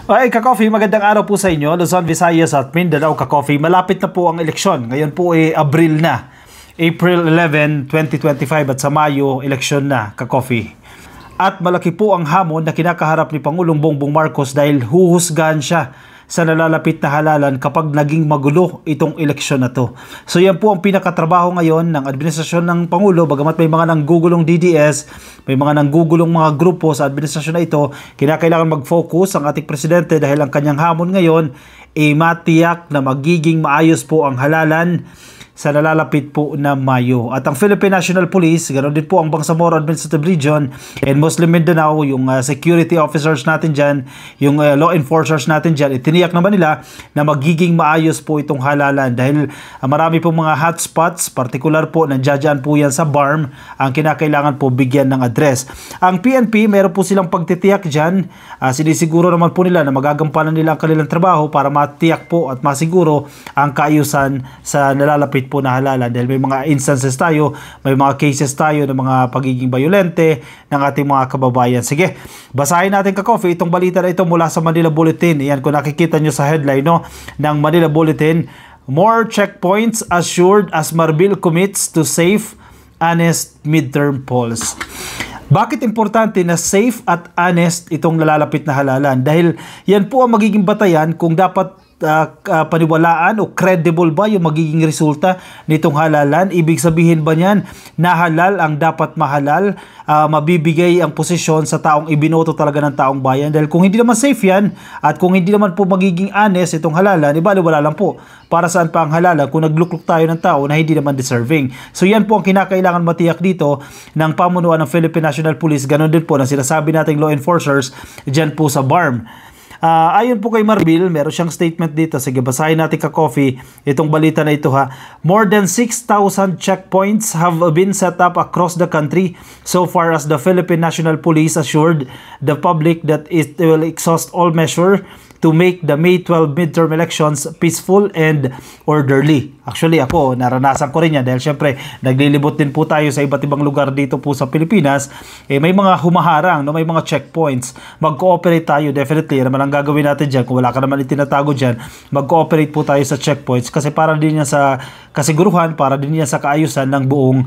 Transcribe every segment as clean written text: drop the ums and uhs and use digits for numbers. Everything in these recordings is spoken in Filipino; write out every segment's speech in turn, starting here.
Ay, Ka-Coffee, magandang araw po sa inyo. Luzon, Visayas at Mindanao, Ka-Coffee. Malapit na po ang eleksyon. Ngayon po ay Abril na. April 11, 2025 at sa Mayo, eleksyon na, Ka-Coffee. At malaki po ang hamon na kinakaharap ni Pangulong Bongbong Marcos dahil huhusgahan siya sa nalalapit na halalan kapag naging magulo itong eleksyon na to. So yan po ang pinakatrabaho ngayon ng administrasyon ng Pangulo. Bagamat may mga nanggugulong DDS, may mga nanggugulong mga grupo sa administrasyon na ito, kinakailangan mag-focus ang ating presidente dahil ang kanyang hamon ngayon ay matiyak na magiging maayos po ang halalan sa nalalapit po na Mayo. At ang Philippine National Police, ganoon din po ang Bangsamoro Administrative Region and Muslim Mindanao, yung security officers natin dyan, yung law enforcers natin dyan, itiniyak naman nila na magiging maayos po itong halalan dahil marami pong mga hotspots, particular po nandiyan po yan sa BARM, ang kinakailangan po bigyan ng address. Ang PNP, meron po silang pagtitiyak dyan, sinisiguro naman po nila na magagampanan nila ang kanilang trabaho para matiyak po at masiguro ang kaayusan sa nalalapit po na halalan dahil may mga instances tayo, may mga cases tayo ng mga pagiging bayolente ng ating mga kababayan. Sige, basahin natin, Ka-Coffee, itong balita na ito mula sa Manila Bulletin. Yan, kung nakikita nyo sa headline ng Manila Bulletin, more checkpoints assured as Marbil commits to safe, honest midterm polls. Bakit importante na safe at honest itong nalalapit na halalan? Dahil yan po ang magiging batayan kung dapat paniwalaan o credible ba yung magiging resulta nitong halalan. Ibig sabihin ba niyan na halal ang dapat mahalal, mabibigay ang posisyon sa taong ibinoto talaga ng taong bayan? Dahil kung hindi naman safe yan at kung hindi naman po magiging honest itong halalan, ibaliwala lang po. Para saan pa ang halalan kung naglukluk tayo ng tao na hindi naman deserving? So yan po ang kinakailangan matiyak dito ng pamunuan ng Philippine National Police. Ganon din po na sinasabi nating law enforcers dyan po sa BARM. Ayon po kay Marbil, meron siyang statement dito. Sige, basahin natin, Ka-Coffee, itong balita na ito ha. More than 6,000 checkpoints have been set up across the country so far as the Philippine National Police assured the public that it will exhaust all measures to make the May 12 midterm elections peaceful and orderly. Actually, ako, naranasan ko rin yan dahil syempre, naglilibot din po tayo sa iba't ibang lugar dito po sa Pilipinas. May mga humaharang, may mga checkpoints. Mag-cooperate tayo, definitely. Yan naman ang gagawin natin dyan. Kung wala ka naman itinatago dyan, mag-cooperate po tayo sa checkpoints kasi para din yan sa kasiguruhan, para din yan sa kaayusan ng buong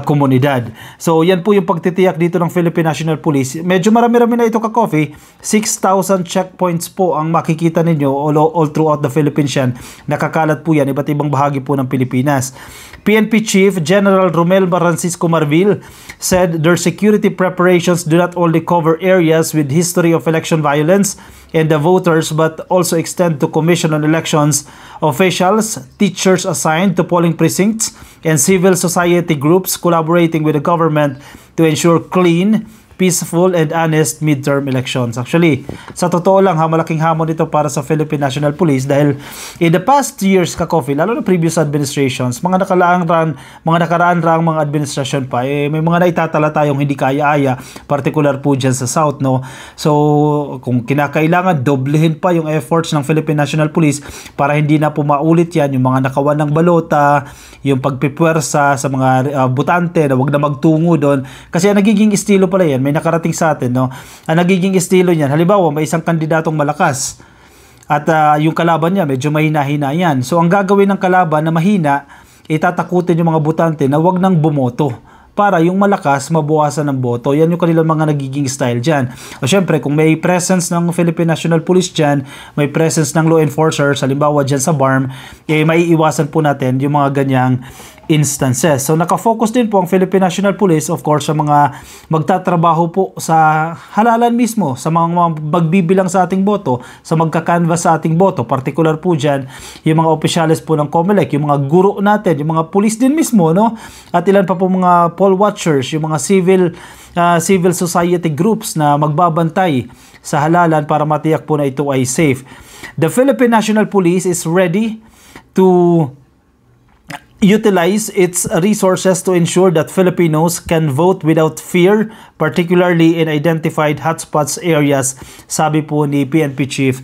komunidad. So, yan po yung pagtitiyak dito ng Philippine National Police. Medyo marami-rami na ito, Ka-Coffee. 6,000 checkpoints po ang makikita ninyo all throughout the Philippines yan. Nakakalat po yan, iba't ibang bahagi po ng Pilipinas. PNP Chief General Romel Francisco Marbil said their security preparations do not only cover areas with history of election violence and the voters but also extend to Commission on Elections officials, teachers assigned to polling precincts, and civil society groups collaborating with the government to ensure clean, peaceful and honest midterm elections. Actually, sa totoo lang, malaking hamon ito para sa Philippine National Police dahil in the past years, Ka-Coffee, lalo na previous administrations, mga nakaraan rang mga administrasyon pa, may mga naitatala tayong hindi kaya-aya, particular po dyan sa South, no? So, kung kinakailangan, doblehin pa yung efforts ng Philippine National Police para hindi na po maulit yan, yung mga nakawan ng balota, yung pagpipwersa sa mga butante na wag na magtungo doon. Kasi ang nagiging estilo pala yan, may nakarating sa atin, no? Ang nagiging estilo niyan, halimbawa may isang kandidatong malakas at yung kalaban niya medyo mahina-hina yan. So ang gagawin ng kalaban na mahina, itatakutin yung mga butante na wag nang bumoto para yung malakas mabawasan ng boto. Yan yung kanilang mga nagiging style dyan. O syempre, kung may presence ng Philippine National Police dyan, may presence ng law enforcers, halimbawa dyan sa BARM, maiiwasan po natin yung mga ganyang instances. So nakafocus din po ang Philippine National Police, of course, sa mga magtatrabaho po sa halalan mismo, sa mga magbibilang sa ating boto, sa magkakanvas sa ating boto. Particular po dyan, yung mga opisyalis po ng COMELEC, yung mga guro natin, yung mga police din mismo, no? At ilan pa po mga poll watchers, yung mga civil society groups na magbabantay sa halalan para matiyak po na ito ay safe. The Philippine National Police is ready to utilize its resources to ensure that Filipinos can vote without fear, particularly in identified hotspots areas, sabi po ni PNP Chief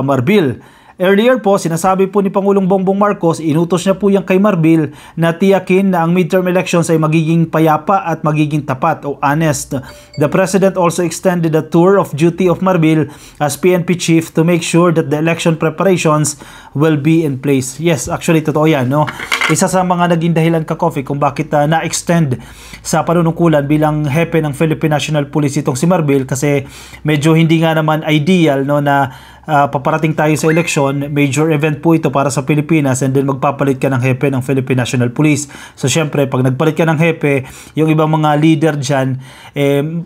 Marbil. Earlier po, sinasabi po ni Pangulong Bongbong Marcos, inutos niya po yung kay Marbil na tiyakin na ang midterm elections ay magiging payapa at magiging tapat o honest. The President also extended a tour of duty of Marbil as PNP chief to make sure that the election preparations will be in place. Yes, actually, totoo yan, no? Isa sa mga naging dahilan ka-coffee kung bakit na-extend sa panunungkulan bilang hepe ng Philippine National Police itong si Marbil kasi medyo hindi nga naman ideal, no, na paparating tayo sa election, major event po ito para sa Pilipinas, and then magpapalit ka ng hepe ng Philippine National Police. So syempre, pag nagpalit ka ng hepe, yung ibang mga leader dyan,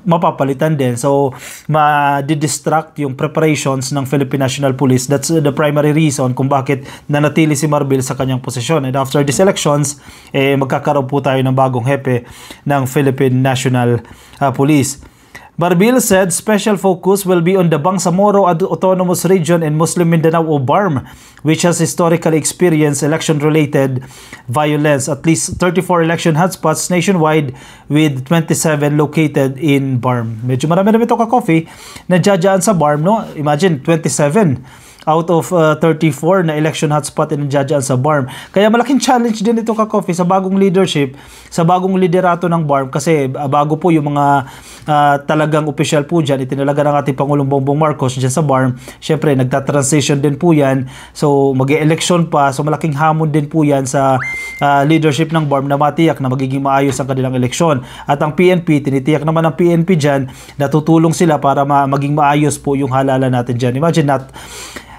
mapapalitan din. So, ma-distract yung preparations ng Philippine National Police. That's the primary reason kung bakit nanatili si Marbil sa kanyang posisyon. And after these elections, magkakaroon po tayo ng bagong hepe ng Philippine National Police. Marbil said special focus will be on the Bangsamoro Autonomous Region in Muslim Mindanao o BARM, which has historically experienced election-related violence. At least 34 election hotspots nationwide with 27 located in BARM. Medyo marami-rami ito ka-coffee na dyan sa BARM, no? Imagine, 27 out of 34 na election hotspot na dyan sa BARM. Kaya malaking challenge din ito ka-coffee sa bagong leadership, sa bagong liderato ng BARM kasi bago po yung mga talagang opisyal po dyan, itinalaga ng ating Pangulong Bongbong Marcos dyan sa BARM. Siyempre, nagta-transition din po yan. So, mag-e-election pa. So, malaking hamon din po yan sa leadership ng BARM na matiyak na magiging maayos ang kanilang eleksyon. At ang PNP, tinitiyak naman ng PNP dyan, natutulong sila para maging maayos po yung halalan natin dyan. Imagine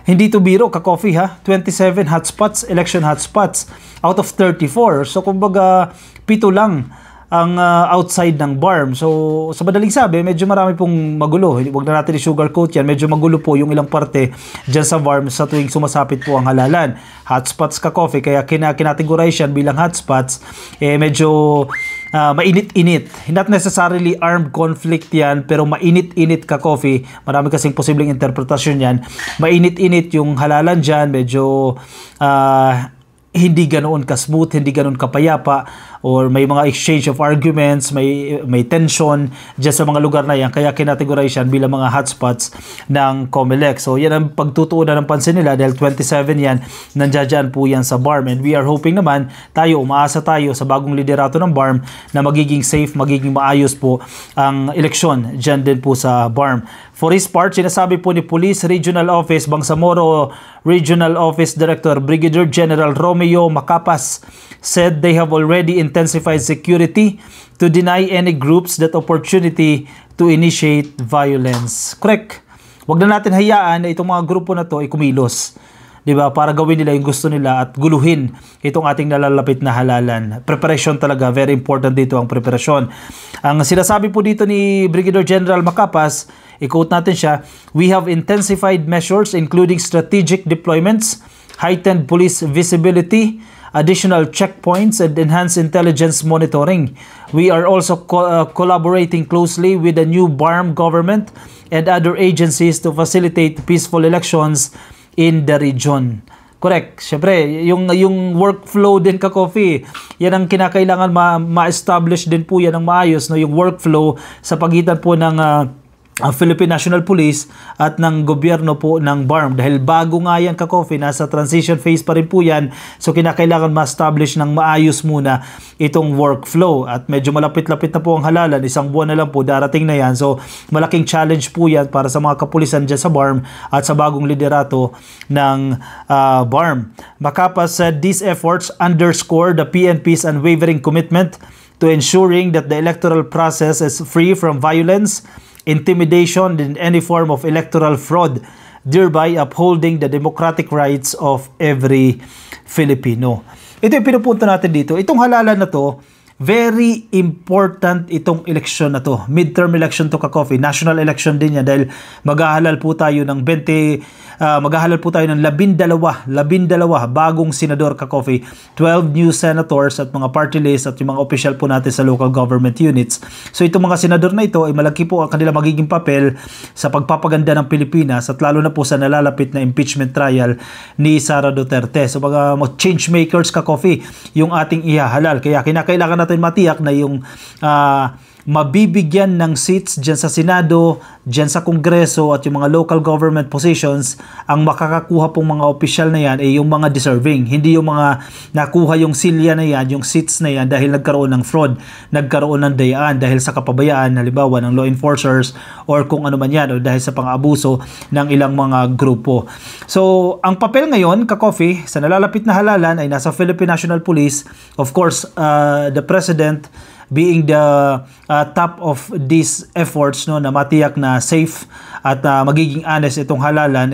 hindi to biro ka-coffee ha, 27 hotspots, election hotspots out of 34. So kumbaga 7 lang ang outside ng BARM. So sa madaling sabi, medyo marami pong magulo. Huwag na natin i-sugarcoat yan. Medyo magulo po yung ilang parte dyan sa BARM sa tuwing sumasapit po ang halalan. Hotspots ka-coffee, kaya kinategorize yan bilang hotspots, medyo mainit-init. Not necessarily armed conflict yan, pero mainit-init ka-coffee. Marami kasing posibleng interpretasyon yan. Mainit-init yung halalan dyan, medyo hindi ganoon ka-smooth, hindi ganoon kapayapa, or may mga exchange of arguments, may tension dyan sa mga lugar na yan, kaya kinategorize yan bilang mga hotspots ng COMELEC. So yan ang pagtutuunan ng pansin nila dahil 27 yan, nandiyan po yan sa BARM, and we are hoping naman, umaasa tayo sa bagong liderato ng BARM na magiging safe, magiging maayos po ang eleksyon dyan din po sa BARM. For his part, sinasabi po ni Police Regional Office Bangsamoro Regional Office Director Brigadier General Romeo Macapas said they have already intensified security to deny any groups that opportunity to initiate violence. Correct. Huwag na natin hayaan na itong mga grupo na to ay kumilos, diba? Para gawin nila yung gusto nila at guluhin itong ating nalalapit na halalan. Preparation talaga, very important dito ang preparasyon. Ang sinasabi po dito ni Brigadier General Macapas, i-quote natin siya, "We have intensified measures including strategic deployments, heightened police visibility, additional checkpoints, and enhanced intelligence monitoring. We are also collaborating closely with the new BARM government and other agencies to facilitate peaceful elections in the region." Correct. Siyempre, yung workflow din ka-coffee, yan ang kinakailangan ma-establish din po yan ng maayos, no? Yung workflow sa pagitan po ng Philippine National Police at ng gobyerno po ng BARM, dahil bago nga yan ka-coffee, nasa transition phase pa rin po yan, so kinakailangan ma-establish ng maayos muna itong workflow, at medyo malapit-lapit na po ang halalan, 1 buwan na lang po, darating na yan. So malaking challenge po yan para sa mga kapulisan dyan sa BARM at sa bagong liderato ng BARM. Macapas said these efforts underscore the PNP's unwavering commitment to ensuring that the electoral process is free from violence, intimidation, and any form of electoral fraud, thereby upholding the democratic rights of every Filipino. Ito yung pinupunto natin dito. Itong halalan na to, very important itong eleksyon na to. Midterm election to ka-coffee. National election din yan dahil maghahalal po tayo ng 12 bagong senador ka-coffee, 12 new senators at mga party list at yung mga official po natin sa local government units. So itong mga senador na ito ay malaki po ang kanila magiging papel sa pagpapaganda ng Pilipinas at lalo na po sa nalalapit na impeachment trial ni Sara Duterte. So mga change makers ka-coffee yung ating ihahalal. Kaya kinakailangan natin matiyak na yung mabibigyan ng seats dyan sa Senado, dyan sa Kongreso at yung mga local government positions, ang makakakuha pong mga opisyal na yan ay yung mga deserving. Hindi yung mga nakuha yung silya na yan, yung seats na yan dahil nagkaroon ng fraud, nagkaroon ng dayaan dahil sa kapabayaan, halimbawa ng law enforcers or kung ano man yan, o dahil sa pang-abuso ng ilang mga grupo. So, ang papel ngayon, ka-coffee, sa nalalapit na halalan ay nasa Philippine National Police. Of course, the President being the top of these efforts, no, na matiyak na safe at magiging honest itong halalan,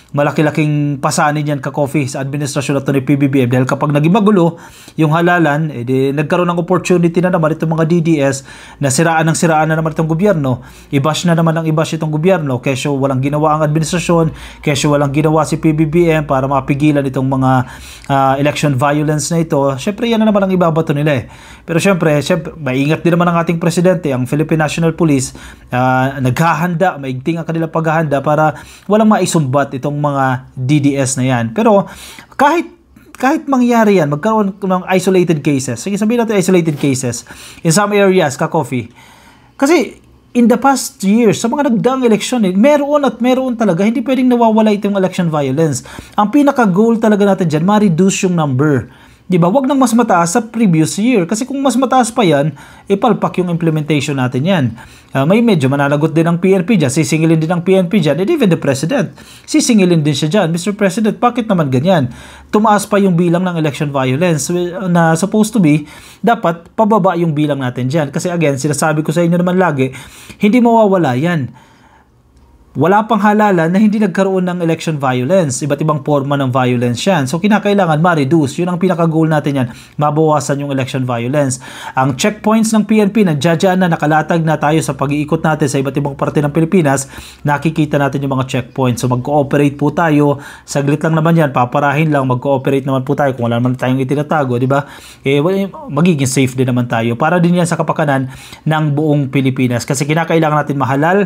malaki-laking pasanin yan ka-coffee sa administrasyon na ito ni PBBM dahil kapag naging magulo yung halalan, nagkaroon ng opportunity na naman itong mga DDS na siraan na naman itong gobyerno, i-bash na naman ang i-bash itong gobyerno, kesyo walang ginawa ang administrasyon, kesyo walang ginawa si PBBM para mapigilan itong mga election violence na ito. Syempre yan na naman ang ibabato nila Pero syempre maingat din naman ang ating presidente, ang Philippine National Police, naghahanda, maigting ang kanilang paghahanda para walang maisumbat itong mga DDS na yan. Pero kahit mangyari yan, magkaroon ng isolated cases. Sige, sabihin natin isolated cases in some areas, ka-coffee. Kasi in the past years, sa mga nagdaang eleksyon, meron talaga. Hindi pwedeng nawawala itong election violence. Ang pinaka-goal talaga natin dyan, ma-reduce yung number. Diba? Wag nang mas mataas sa previous year. Kasi kung mas mataas pa yan, ipalpak yung implementation natin yan. May medyo mananagot din ang PNP dyan. Sisingilin din ang PNP dyan. And even the President, sisingilin din siya dyan. Mr. President, bakit naman ganyan? Tumaas pa yung bilang ng election violence na supposed to be, dapat pababa yung bilang natin dyan. Kasi again, sinasabi ko sa inyo naman lagi, hindi mawawala yan. Wala pang halalan na hindi nagkaroon ng election violence. Iba't ibang forma ng violence yan. So, kinakailangan ma-reduce. Yun ang pinaka-goal natin yan. Mabawasan yung election violence. Ang checkpoints ng PNP, nandiyan na, nakalatag na tayo sa pag-iikot natin sa iba't ibang parte ng Pilipinas. Nakikita natin yung mga checkpoints. So, mag-cooperate po tayo. Saglit lang naman yan. Paparahin lang. Mag-cooperate naman po tayo. Kung wala naman tayong itinatago, di ba? Magiging safe din naman tayo. Para din yan sa kapakanan ng buong Pilipinas. Kasi kinakailangan natin mahalal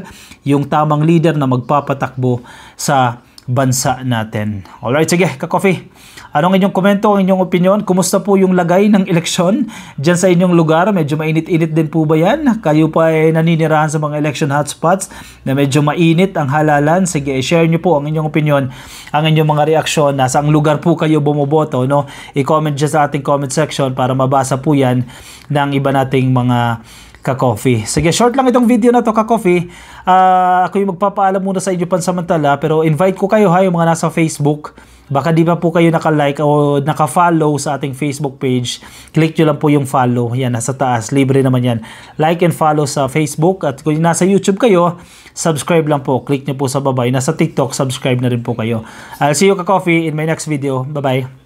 yung tamang leader na magpapatakbo sa bansa natin. Alright, sige, ka-coffee. Anong inyong komento, ang inyong opinion? Kumusta po yung lagay ng eleksyon dyan sa inyong lugar? Medyo mainit-init din po ba yan? Kayo pa ay naninirahan sa mga election hotspots na medyo mainit ang halalan? Sige, share nyo po ang inyong opinion, ang inyong mga reaksyon. Nasa ang lugar po kayo bumoboto, no? I-comment dyan sa ating comment section para mabasa po yan ng iba nating mga ka-coffee. Sige, short lang itong video na to, ka-coffee. Ako yung magpapaalam muna sa inyo pansamantala, pero invite ko kayo yung mga nasa Facebook. Baka di pa po kayo naka-like o naka-follow sa ating Facebook page. Click nyo lang po yung follow. Yan, nasa taas. Libre naman yan. Like and follow sa Facebook. At kung nasa YouTube kayo, subscribe lang po. Click nyo po sa baba. Nasa TikTok, subscribe na rin po kayo. I'll see you, ka-coffee, in my next video. Bye-bye.